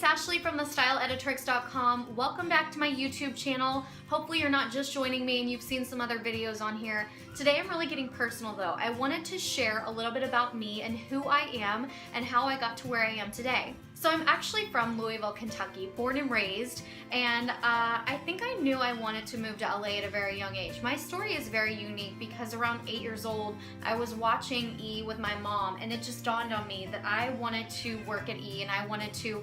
Ashley from thestyleeditrix.com. Welcome back to my YouTube channel. Hopefully you're not just joining me and you've seen some other videos on here. Today I'm really getting personal though. I wanted to share a little bit about me and who I am and how I got to where I am today. So I'm actually from Louisville, Kentucky, born and raised, and I think I knew I wanted to move to LA at a very young age. My story is very unique because around 8 years old, I was watching E with my mom, and it just dawned on me that I wanted to work at E and I wanted to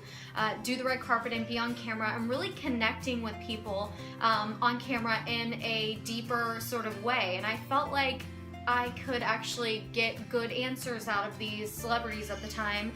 do the red carpet and be on camera. I'm really connecting with people on camera in a deeper sort of way, and I felt like I could actually get good answers out of these celebrities at the time,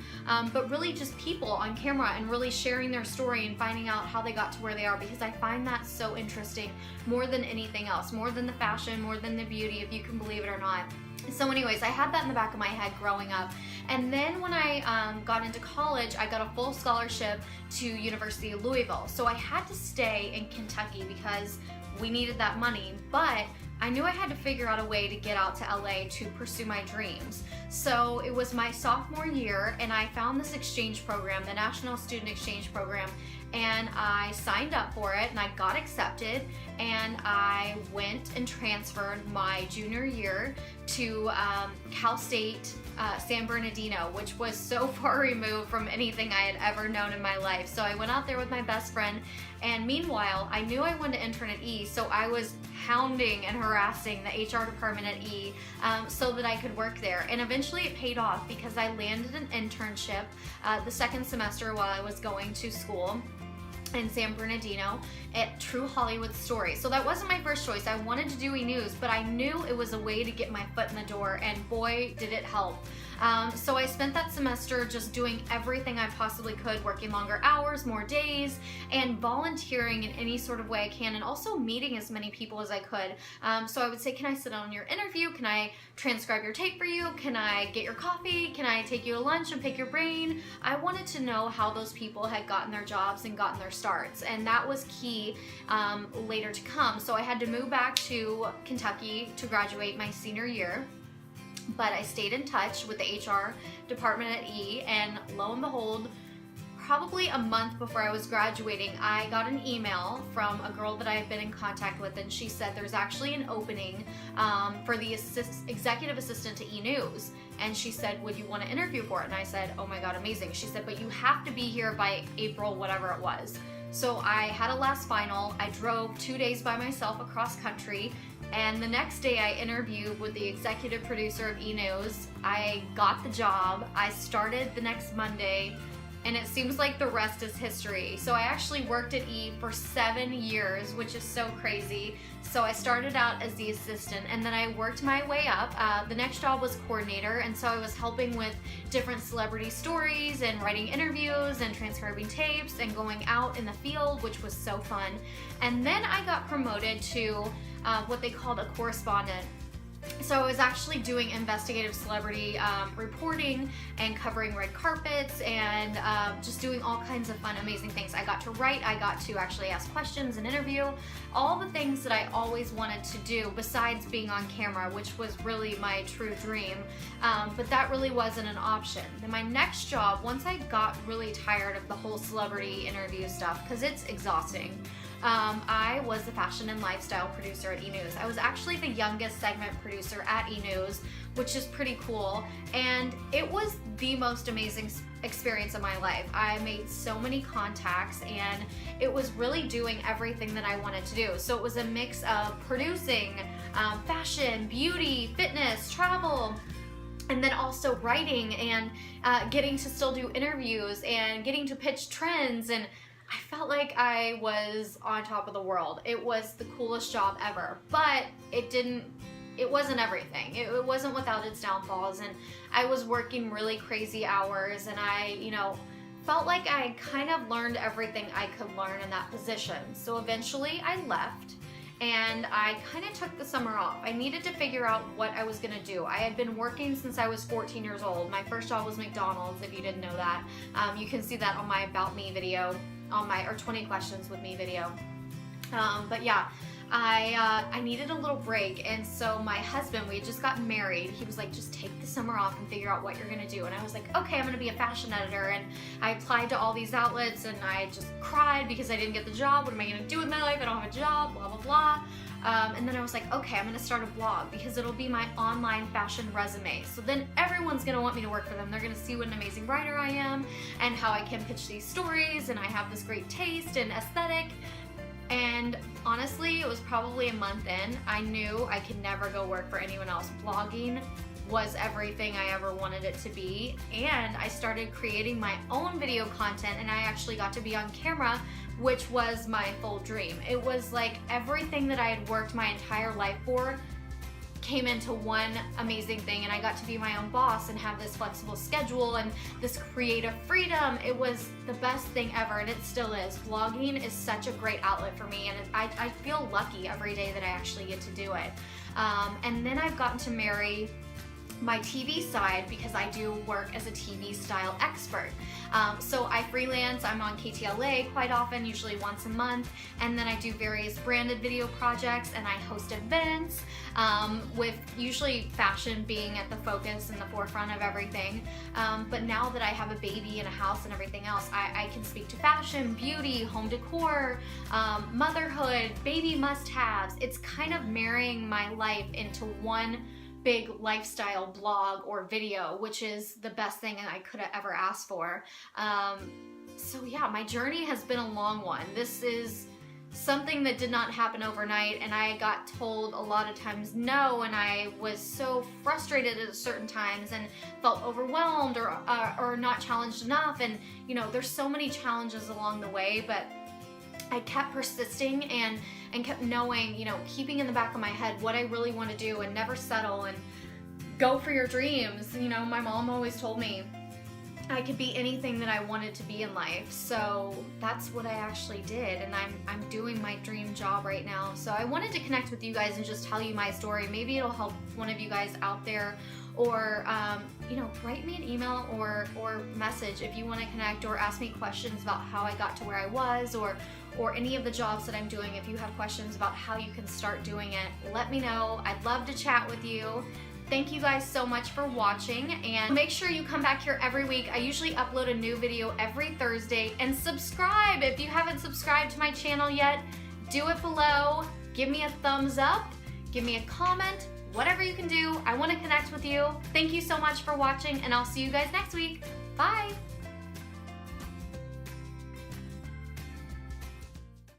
but really just people on camera and really sharing their story and finding out how they got to where they are, because I find that so interesting more than anything else, more than the fashion, more than the beauty, if you can believe it or not. So anyways, I had that in the back of my head growing up, and then when I got into college, I got a full scholarship to University of Louisville, so I had to stay in Kentucky because we needed that money, but I knew I had to figure out a way to get out to LA to pursue my dreams. So it was my sophomore year and I found this exchange program, the National Student Exchange Program, and I signed up for it and I got accepted, and I went and transferred my junior year to Cal State San Bernardino, which was so far removed from anything I had ever known in my life. So I went out there with my best friend, and meanwhile I knew I wanted to intern at E, so I was hounding and harassing the HR department at E so that I could work there. And eventually it paid off because I landed an internship the second semester while I was going to school in San Bernardino at True Hollywood Story. So that wasn't my first choice. I wanted to do e-news, but I knew it was a way to get my foot in the door, and boy did it help. So I spent that semester just doing everything I possibly could, working longer hours, more days, and volunteering in any sort of way I can, and also meeting as many people as I could. So I would say, can I sit on your interview? Can I transcribe your tape for you? Can I get your coffee? Can I take you to lunch and pick your brain? I wanted to know how those people had gotten their jobs and gotten their starts, and that was key later to come. So I had to move back to Kentucky to graduate my senior year, but I stayed in touch with the HR department at E, and lo and behold, probably a month before I was graduating, I got an email from a girl that I had been in contact with, and she said there's actually an opening for the executive assistant to E-News, and she said, would you want to interview for it? And I said, oh my god, amazing. She said, but you have to be here by April, whatever it was. So I had a last final. I drove 2 days by myself across country, and the next day I interviewed with the executive producer of E-News. I got the job. I started the next Monday, and it seems like the rest is history. So I actually worked at E for 7 years, which is so crazy. So I started out as the assistant, and then I worked my way up. The next job was coordinator, and so I was helping with different celebrity stories and writing interviews and transcribing tapes and going out in the field, which was so fun. And then I got promoted to what they called a correspondent. So I was actually doing investigative celebrity reporting and covering red carpets and just doing all kinds of fun, amazing things. I got to write, I got to actually ask questions and interview, all the things that I always wanted to do besides being on camera, which was really my true dream, but that really wasn't an option. Then my next job, once I got really tired of the whole celebrity interview stuff, because it's exhausting, I was the fashion and lifestyle producer at E-News. I was actually the youngest segment producer at E-News, which is pretty cool, and it was the most amazing experience of my life. I made so many contacts, and it was really doing everything that I wanted to do. So it was a mix of producing, fashion, beauty, fitness, travel, and then also writing and getting to still do interviews and getting to pitch trends, and I felt like I was on top of the world. It was the coolest job ever, but it wasn't everything. It wasn't without its downfalls, and I was working really crazy hours, and I, felt like I kind of learned everything I could learn in that position. So eventually I left, and I kind of took the summer off. I needed to figure out what I was gonna do. I had been working since I was 14 years old. My first job was McDonald's, if you didn't know that. You can see that on my About Me video, on my 20 Questions with Me video. But yeah, I needed a little break, and so my husband, we had just gotten married, he was like, just take the summer off and figure out what you're gonna do. And I was like, okay, I'm gonna be a fashion editor. And I applied to all these outlets and I just cried because I didn't get the job. What am I gonna do with my life? I don't have a job, blah, blah, blah. And then I was like, okay, I'm gonna start a blog because it'll be my online fashion resume. So then everyone's gonna want me to work for them. They're gonna see what an amazing writer I am and how I can pitch these stories, and I have this great taste and aesthetic. And honestly, it was probably a month in, I knew I could never go work for anyone else. Blogging was everything I ever wanted it to be, and I started creating my own video content, and I actually got to be on camera, which was my full dream. It was like everything that I had worked my entire life for came into one amazing thing, and I got to be my own boss and have this flexible schedule and this creative freedom. It was the best thing ever, and it still is. Vlogging is such a great outlet for me, and I feel lucky every day that I actually get to do it. And then I've gotten to marry my TV side because I do work as a TV style expert. So I freelance, I'm on KTLA quite often, usually once a month, and then I do various branded video projects, and I host events, with usually fashion being at the focus and the forefront of everything. But now that I have a baby and a house and everything else, I can speak to fashion, beauty, home decor, motherhood, baby must-haves. It's kind of marrying my life into one big lifestyle blog or video, which is the best thing I could have ever asked for. So yeah, my journey has been a long one. This is something that did not happen overnight, and I got told a lot of times no, and I was so frustrated at certain times and felt overwhelmed or not challenged enough. And you know, there's so many challenges along the way, but I kept persisting and kept knowing, you know, keeping in the back of my head what I really want to do, and never settle, and go for your dreams. You know, my mom always told me I could be anything that I wanted to be in life. So that's what I actually did, and I'm doing my dream job right now. So I wanted to connect with you guys and just tell you my story. Maybe it'll help one of you guys out there, or you know, write me an email or message if you want to connect, or ask me questions about how I got to where I was, or any of the jobs that I'm doing. If you have questions about how you can start doing it, let me know. I'd love to chat with you. Thank you guys so much for watching, and make sure you come back here every week. I usually upload a new video every Thursday, and subscribe. If you haven't subscribed to my channel yet, do it below. Give me a thumbs up, give me a comment, whatever you can do. I want to connect with you. Thank you so much for watching, and I'll see you guys next week. Bye.